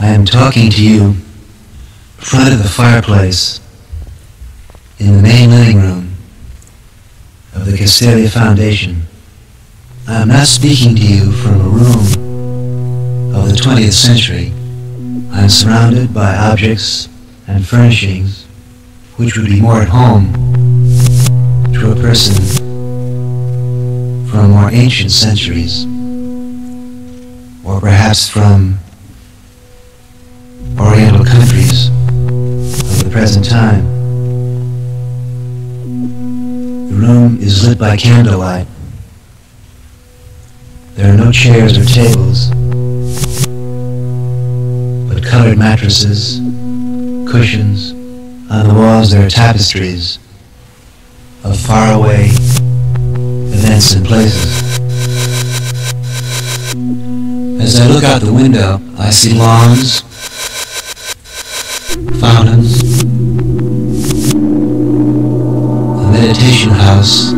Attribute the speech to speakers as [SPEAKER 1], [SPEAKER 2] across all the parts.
[SPEAKER 1] I am talking to you in front of the fireplace in the main living room of the Castelia Foundation. I am not speaking to you from a room of the 20th century. I am surrounded by objects and furnishings which would be more at home to a person from more ancient centuries, or perhaps from Oriental countries of the present time. The room is lit by candlelight. There are no chairs or tables, but colored mattresses, cushions. On the walls there are tapestries of faraway events and places. As I look out the window, I see lawns, fountains, a meditation house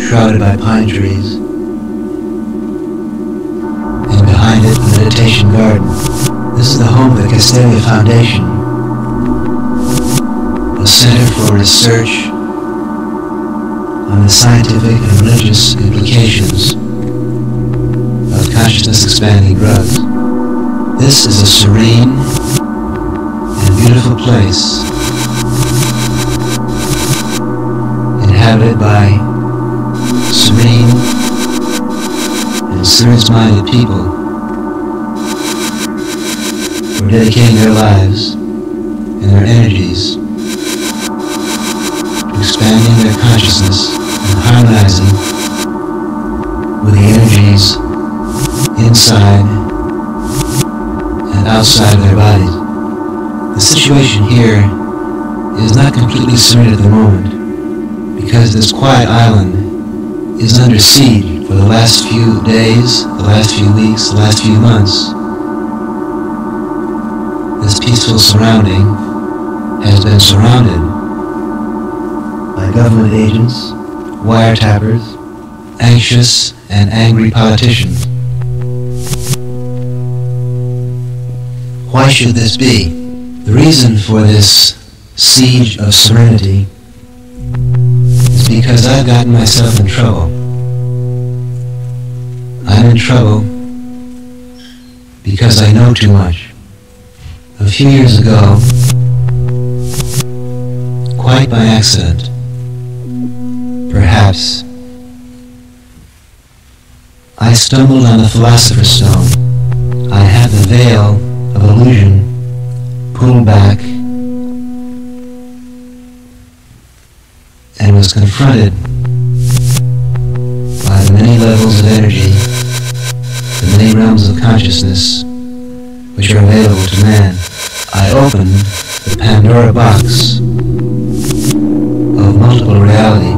[SPEAKER 1] shrouded by pine trees, and behind it a meditation garden. This is the home of the Castelia Foundation, a center for research on the scientific and religious implications of consciousness-expanding drugs. This is a serene and beautiful place, inhabited by serene and serious-minded people who are dedicating their lives and their energies to expanding their consciousness and harmonizing with the energies inside and outside of their bodies. The situation here is not completely serene at the moment because this quiet island is under siege for the last few days, the last few weeks, the last few months. This peaceful surrounding has been surrounded by government agents, wiretappers, anxious and angry politicians. Why should this be? The reason for this siege of serenity is because I've gotten myself in trouble. I'm in trouble because I know too much. A few years ago, quite by accident, perhaps, I stumbled on the Philosopher's Stone. I had the veil of illusion pulled back and was confronted by the many levels of energy, the many realms of consciousness which are available to man. I opened the Pandora box of multiple reality.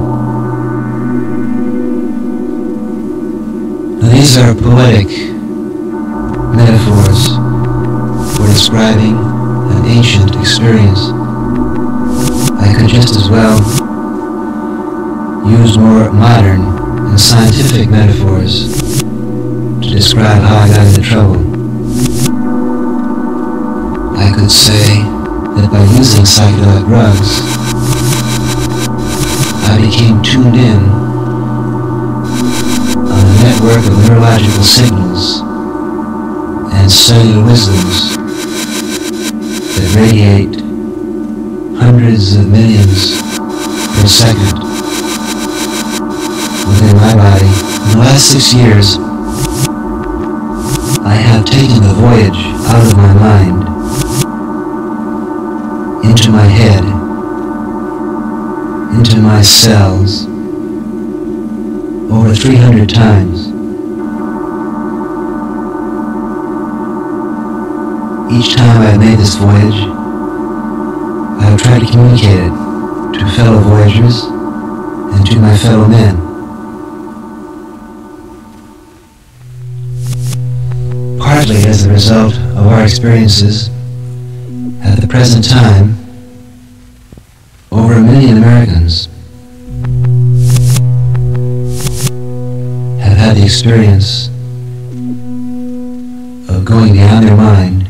[SPEAKER 1] Now these are poetic metaphors for describing an ancient experience. I could just as well use more modern and scientific metaphors to describe how I got into trouble. I could say that by using psychedelic drugs, I became tuned in on a network of neurological signals and cellular wisdoms that radiate hundreds of millions per second within my body. In the last 6 years, I have taken the voyage out of my mind into my head, into my cells, over 300 times. Each time I have made this voyage, I have tried to communicate it to fellow voyagers and to my fellow men. Partly as a result of our experiences, at the present time, over 1 million Americans have had the experience of going beyond their mind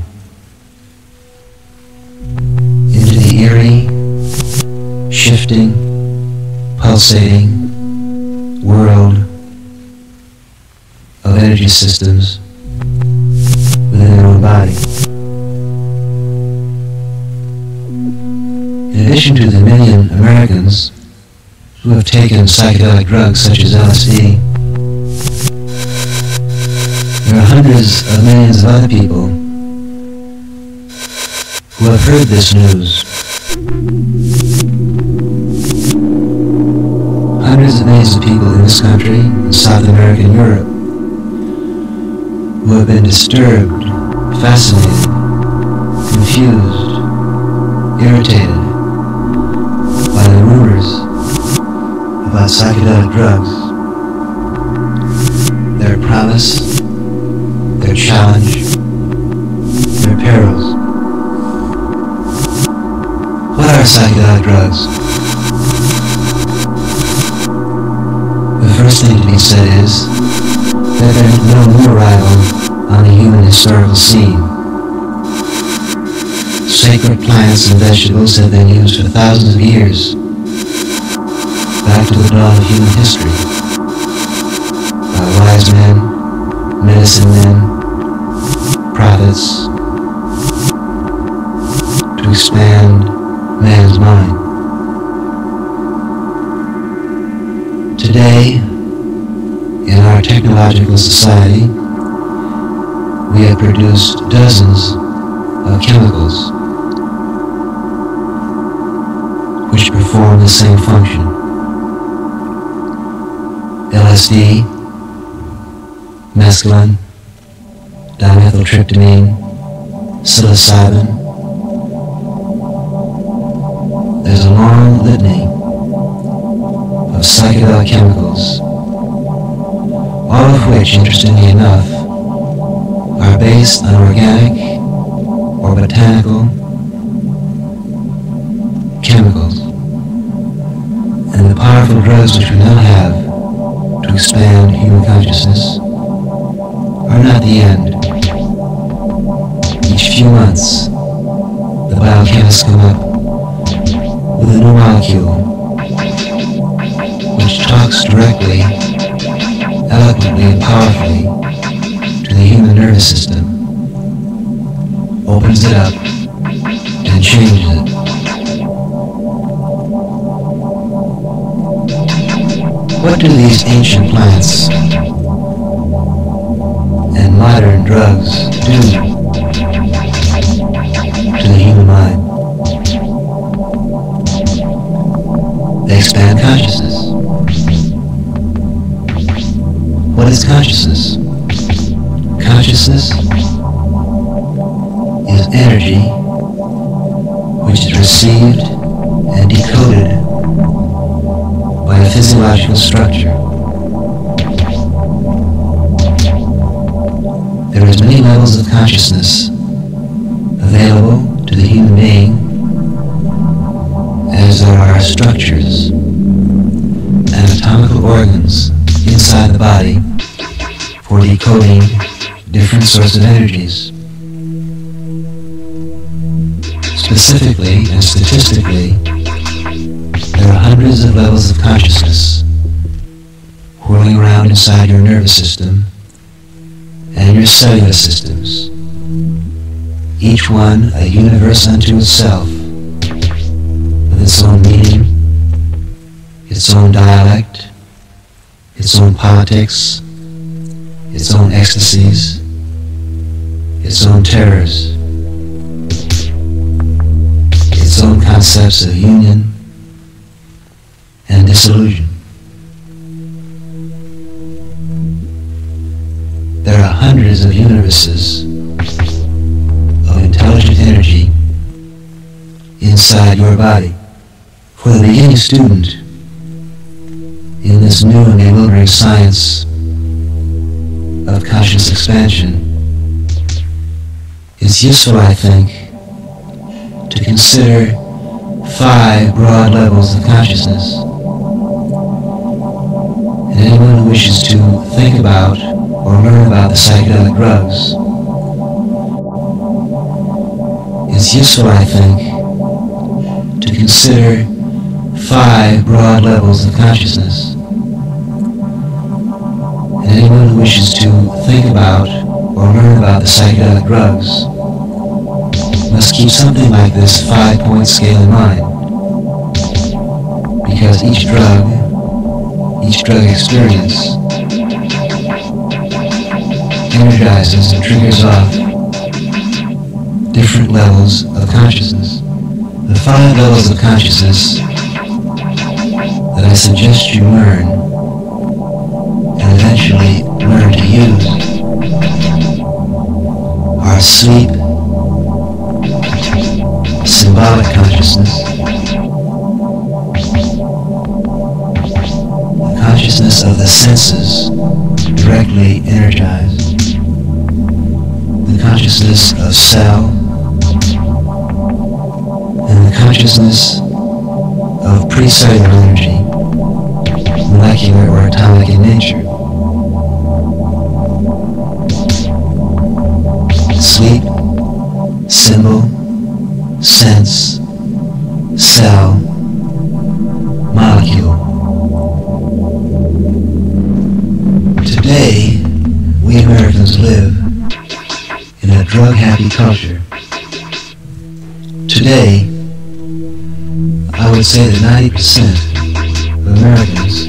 [SPEAKER 1] shifting, pulsating world of energy systems within their own body. In addition to the million Americans who have taken psychedelic drugs such as LSD, there are hundreds of millions of other people who have heard this news. Hundreds of millions of people in this country, in South America and Europe, who have been disturbed, fascinated, confused, irritated by the rumors about psychedelic drugs, their promise, their challenge, their perils. What are psychedelic drugs? The first thing to be said is that there is no new arrival on the human historical scene. Sacred plants and vegetables have been used for thousands of years, back to the dawn of human history, by wise men, medicine men, prophets, to expand man's mind. Today, in our technological society, we have produced dozens of chemicals which perform the same function. LSD, mescaline, dimethyltryptamine, psilocybin. There's a long litany of psychedelic chemicals, all of which, interestingly enough, are based on organic or botanical chemicals. And the powerful drugs which we now have to expand human consciousness are not the end. Each few months, the biochemists come up with a new molecule which talks directly, eloquently and powerfully to the human nervous system, opens it up, and changes it. What do these ancient plants and modern drugs do to the human mind? They expand consciousness. What is consciousness? Consciousness is energy which is received and decoded by a physiological structure. There is many levels of consciousness available to the human being, as there are structures, anatomical organs inside the body for decoding different sorts of energies. Specifically and statistically, there are hundreds of levels of consciousness whirling around inside your nervous system and your cellular systems, each one a universe unto itself, with its own meaning, its own dialect, its own politics, its own ecstasies, its own terrors, its own concepts of union and disillusion. There are hundreds of universes of intelligent energy inside your body. For the beginning student in this new and bewildering science of conscious expansion, it's useful, I think, to consider 5 broad levels of consciousness. And anyone who wishes to think about or learn about the psychedelic drugs, it's useful, I think, to consider 5 broad levels of consciousness. And anyone who wishes to think about or learn about the psychedelic drugs must keep something like this 5-point scale in mind, because each drug experience energizes and triggers off different levels of consciousness. The 5 levels of consciousness that I suggest you learn and eventually learn to use are sleep, symbolic consciousness, the consciousness of the senses directly energized, the consciousness of cell, and the consciousness of pre-cellular energy, molecular or atomic in nature. Sleep, symbol, sense, cell, molecule. Today, we Americans live in a drug-happy culture. Today, I would say that 90% of Americans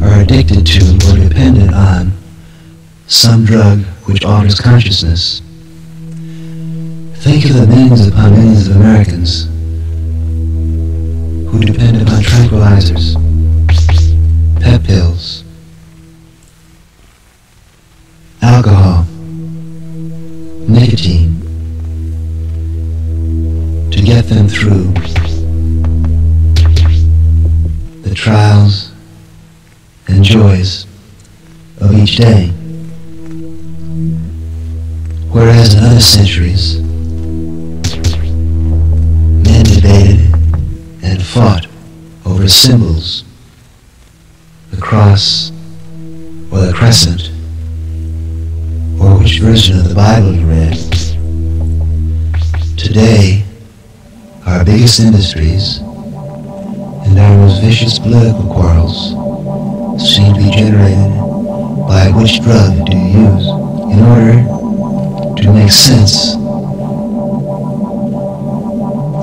[SPEAKER 1] are addicted to or dependent on some drug which alters consciousness. Think of the millions upon millions of Americans who depend upon tranquilizers, pep pills, alcohol, nicotine, to get them through the trials and joys of each day. Whereas in other centuries, men debated and fought over symbols, the cross or the crescent, or which version of the Bible you read. Today, our biggest industries and our most vicious political quarrels seem to be generated by which drug do you use in order to make sense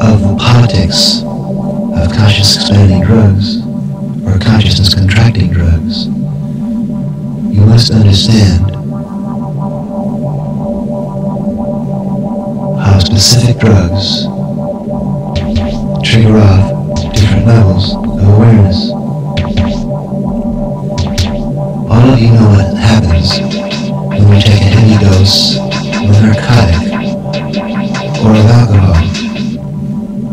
[SPEAKER 1] of the politics of conscious expanding drugs or consciousness contracting drugs. You must understand how specific drugs trigger off different levels of awareness. All of you know what happens when you take a heavy dose of a narcotic or of alcohol.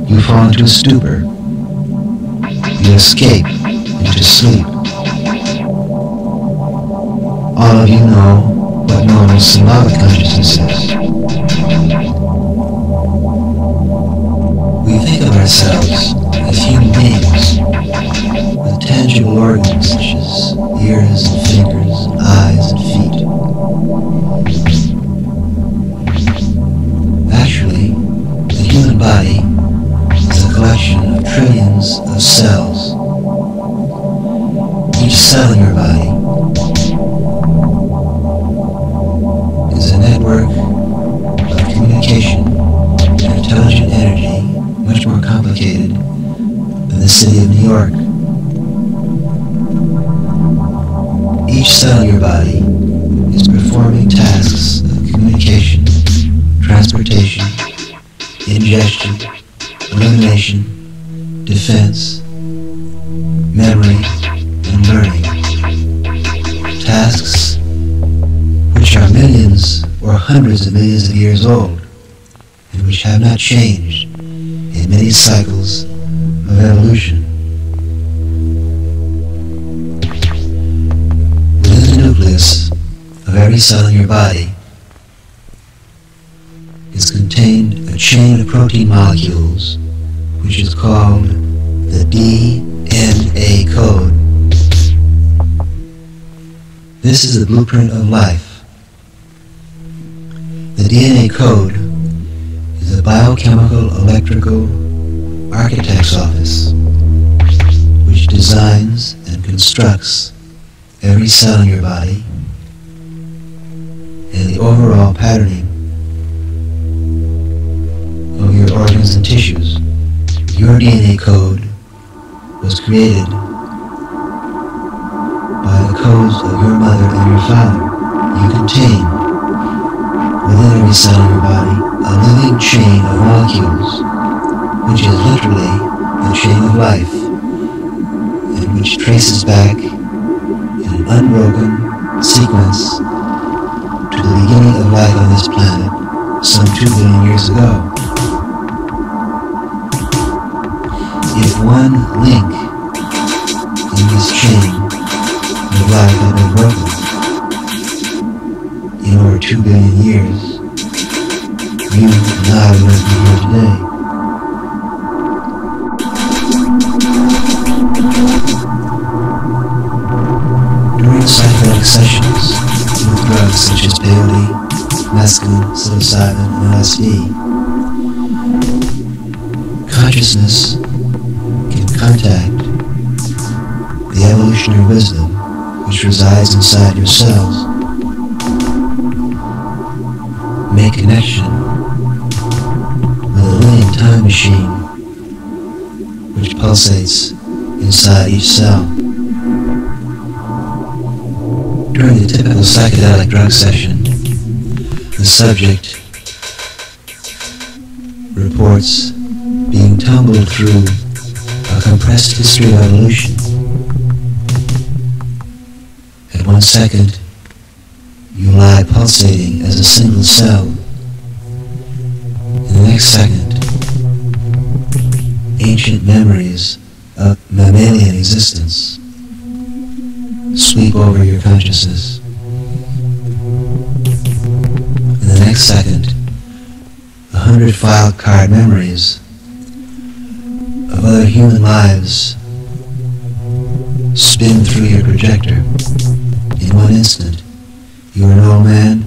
[SPEAKER 1] You fall into a stupor. You escape into sleep. All of you know what normal symbolic consciousness is. We think of ourselves as human beings with tangible organs such as ears and fingers, and eyes and feet. Actually, the human body is a collection of trillions of cells. Each cell in your body is a network of communication and intelligent energy much more complicated than the city of New York. Each cell in your body is performing tasks of communication, transportation, ingestion, elimination, defense, memory, and learning. Tasks which are millions or hundreds of millions of years old and which have not changed in many cycles of evolution. Within the nucleus of every cell in your body is contained a chain of protein molecules which is called the DNA code. This is the blueprint of life. The DNA code is a biochemical electrical architect's office designs and constructs every cell in your body and the overall patterning of your organs and tissues. Your DNA code was created by the codes of your mother and your father. You contain, within every cell in your body, a living chain of molecules, which is literally the chain of life, and which traces back in an unbroken sequence to the beginning of life on this planet some 2 billion years ago. If one link in this chain of life had been broken in over 2 billion years, you and I would be here today. During psychedelic sessions with drugs such as peyote, mescaline, psilocybin, and LSD, consciousness can contact the evolutionary wisdom which resides inside your cells, make connection with a living time machine which pulsates inside each cell. During the typical psychedelic drug session, the subject reports being tumbled through a compressed history of evolution. At 1 second, you lie pulsating as a single cell. In the next second, ancient memories of mammalian existence sweep over your consciousness. In the next second, 100 file card memories of other human lives spin through your projector. In 1 instant, you are an old man,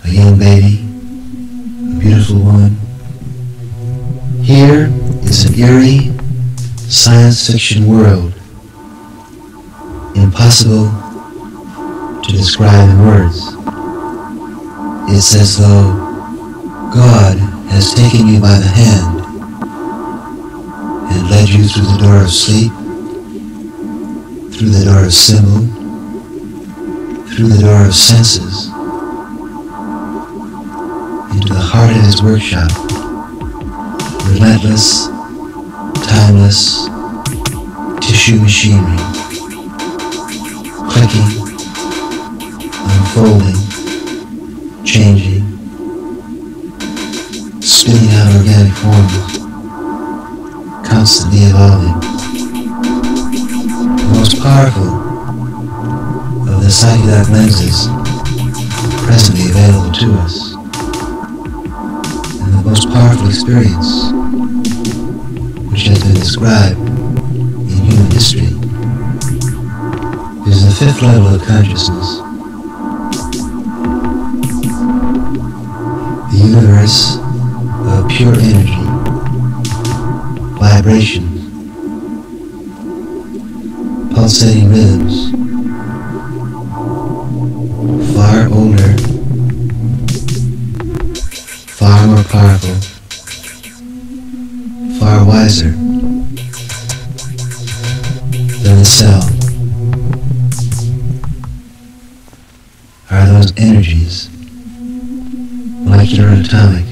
[SPEAKER 1] a young baby, a beautiful woman. Here is an eerie science fiction world, impossible to describe in words. It's as though God has taken you by the hand and led you through the door of sleep, through the door of symbol, through the door of senses, into the heart of his workshop, relentless, timeless tissue machinery, clicking, unfolding, changing, spinning out organic forms, constantly evolving. The most powerful of the psychedelic lenses presently available to us, and the most powerful experience which has been described in human history, is the 5th level of consciousness. The universe of pure energy, vibration, pulsating rhythms, far older, far more powerful, far wiser than the cell, are those energies, molecular and atomic,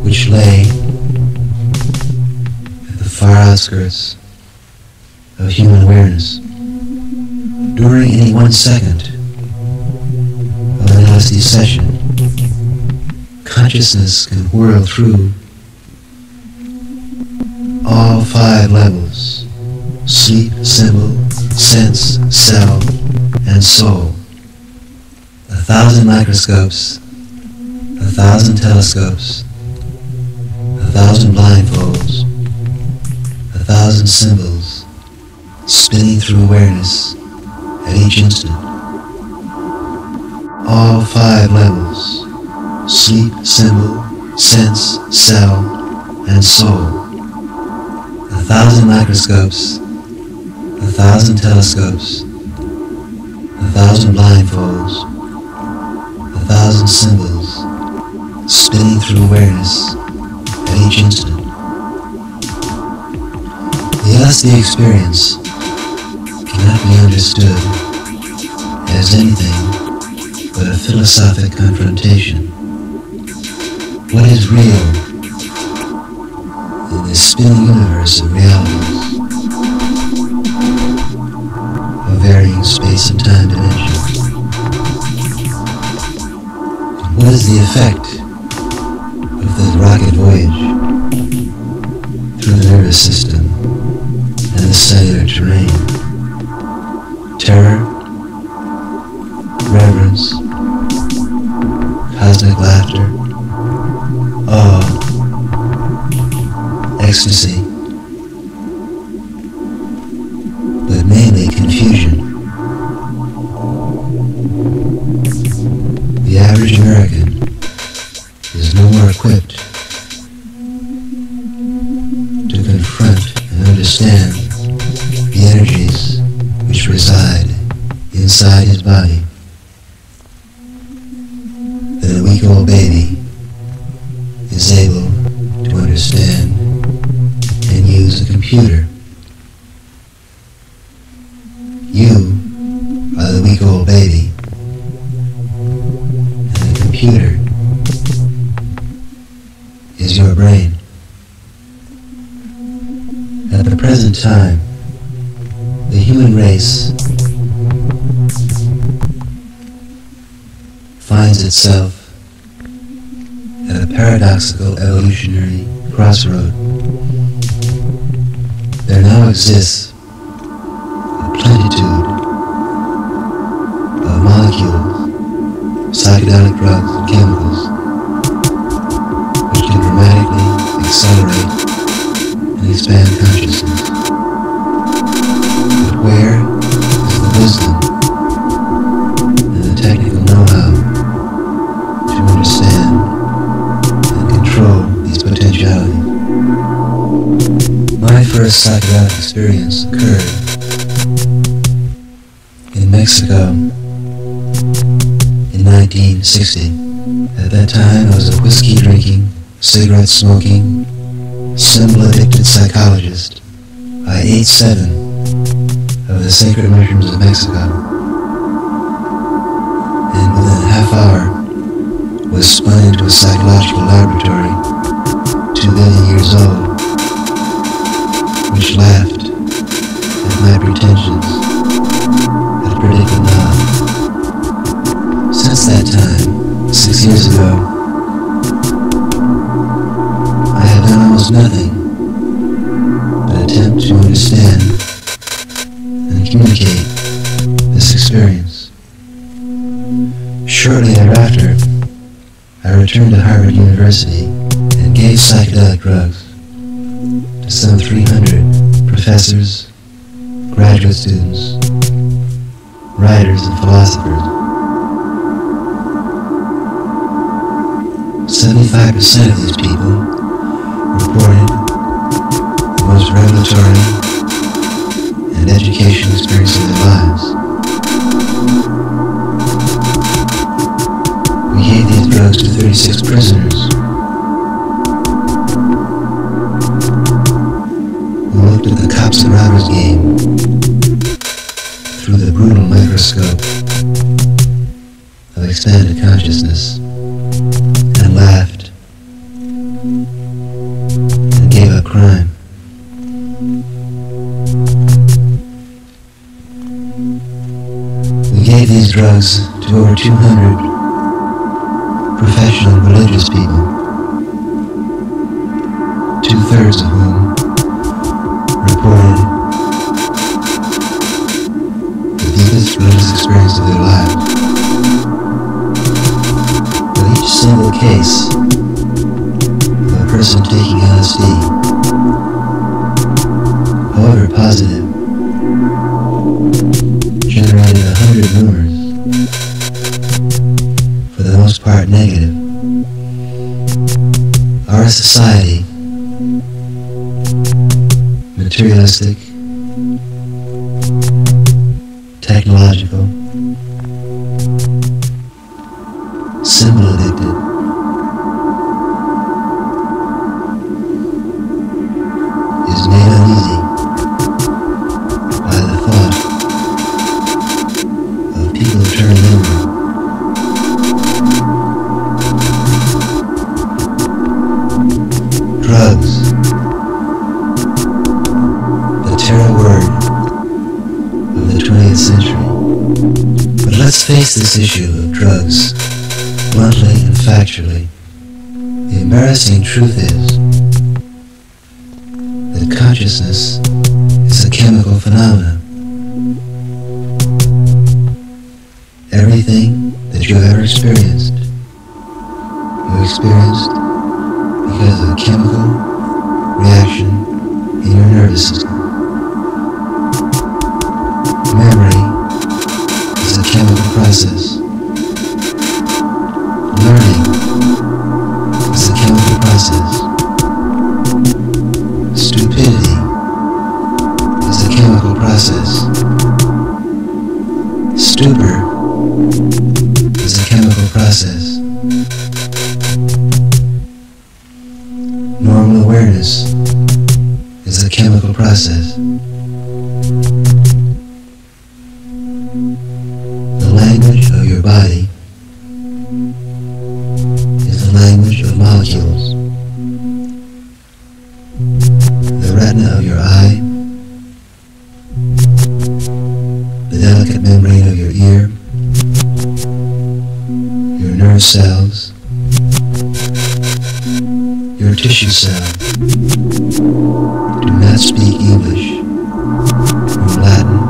[SPEAKER 1] which lay at the far outskirts of human awareness. During any 1 second of an LSD session, consciousness can whirl through all 5 levels: sleep, symbol, sense, cell, and soul. 1,000 microscopes, 1,000 telescopes, 1,000 blindfolds, 1,000 symbols spinning through awareness at each instant. All 5 levels: sleep, symbol, sense, cell, and soul. 1,000 microscopes, 1,000 telescopes, 1,000 blindfolds, 1,000 symbols spinning through awareness at each instant. The LSD experience cannot be understood as anything but a philosophic confrontation. What is real in this spinning universe of realities of varying space and time dimensions? What is the effect of this rocket voyage through the nervous system and the cellular terrain? Terror, reverence, cosmic laughter, awe, ecstasy, but mainly confusion. The average American is no more equipped to confront and understand the energies which reside inside his body than a week-old baby is able to understand and use a computer. You are the week-old baby, and the computer is your brain. At the present time, the human race finds itself at a paradoxical evolutionary crossroad. There now exists a plenitude of molecules, psychedelic drugs, and chemicals which can dramatically accelerate and expand consciousness. But where is the wisdom and the technical know-how to understand and control these potentialities? My first psychedelic experience occurred in Mexico in 1960. At that time, I was a whiskey-drinking, cigarette-smoking, symbol-addicted psychologist. I ate 7 of the sacred mushrooms of Mexico, and within a half hour was spun into a psychological laboratory 2 billion years old, which laughed at my pretensions at predicting knowledge. Since that time, 6 years ago, I have done almost nothing but attempt to understand and communicate this experience. Shortly thereafter, I returned to Harvard University and gave psychedelic drugs to some 300 professors, graduate students, writers, and philosophers. 75% of these people reported the most revelatory and educational experience of their lives. We gave these drugs to 36 prisoners who looked at the cops and robbers game through the brutal microscope of expanded consciousness, and laughed and gave up crime. We gave these drugs to over 200 professional and religious people, 2/3 of whom reported the deepest religious experience of their lives. With each single case of a person taking LSD, however positive, generated 100 rumors, for the most part negative. Our society materialistic, technological, symbol addicted, is made uneasy by the thought of people turning inward. Drugs, the terror word of the 20th century. But let's face this issue of drugs bluntly and factually. The embarrassing truth is that consciousness is a chemical phenomenon. Everything that you have ever experienced, you experienced because of a chemical reaction in your nervous system. Memory is a chemical process. Learning is a chemical process. Stupidity is a chemical process. Stupor is a chemical process. Normal awareness is a chemical process. The language of your body is the language of molecules. The retina of your eye, the delicate membrane of your ear, your nerve cells, your tissue cells do not speak English, nor Latin,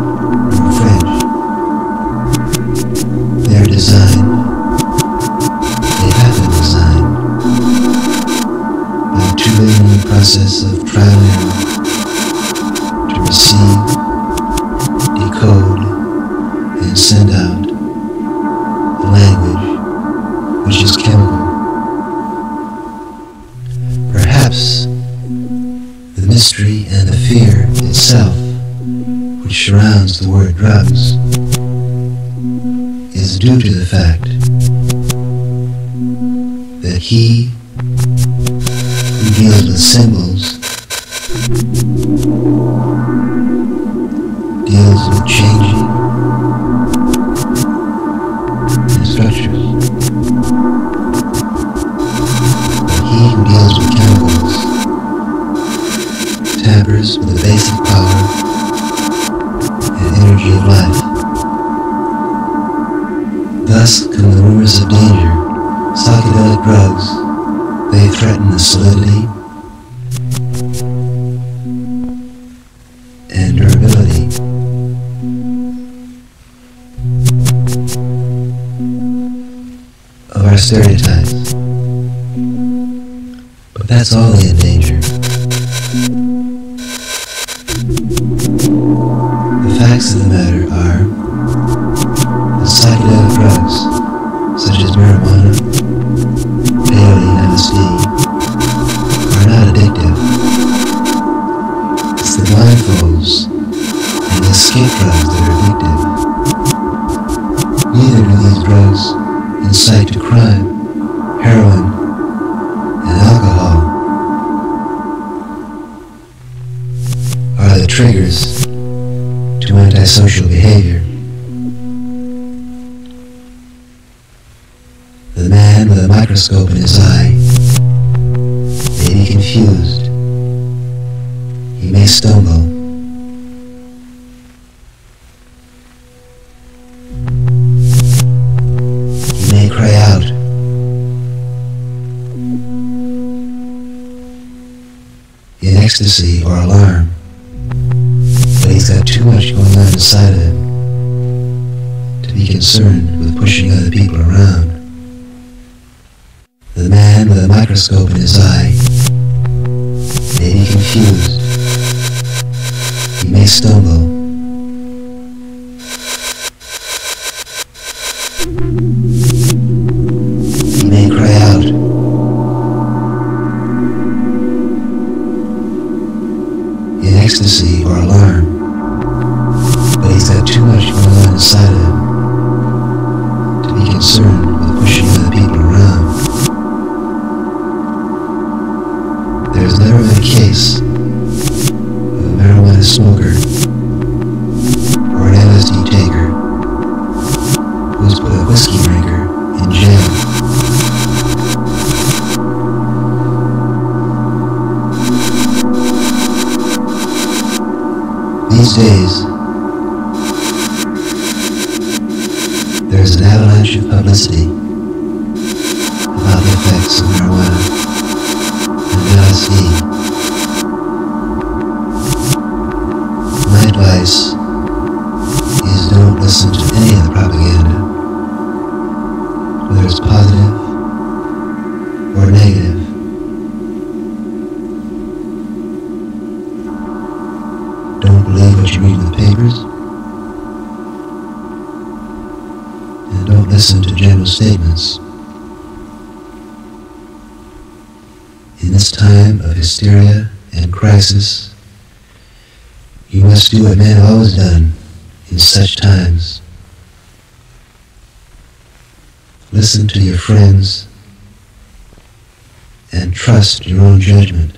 [SPEAKER 1] nor French. They are designed, they have been designed by a 2 billion year process of trial and error to receive, decode, and send out a language which is chemical. Perhaps the mystery and the fear itself which surrounds the word drugs is due to the fact that he who deals with symbols deals with changing and structures. But he who deals with chemicals tampers with the basic power and energy of life. Thus come the rumors of danger. Psychedelic drugs, they threaten the solidity and durability of our stereotypes. But that's all they endanger. The facts of the matter are that psychedelic drugs, such as marijuana, peyote, and LSD, are not addictive. It's the blindfolds and the escape drugs that are addictive. Neither do these drugs incite to crime, heroin, and alcohol are the triggers to antisocial behavior. The man with a microscope in his eye may be confused. He may stumble. He may cry out. In ecstasy or alarm. But he's got too much going on inside of him to be concerned with pushing other people around. The man with a microscope in his eye may be confused. He may stumble. He may cry out. In ecstasy These days, there is an avalanche of publicity about the effects of marijuana and LSD. My advice is don't listen to any of the propaganda, whether it's positive or negative. Don't believe what you read in the papers, and don't listen to general statements. In this time of hysteria and crisis, you must do what men have always done in such times. Listen to your friends and trust your own judgment.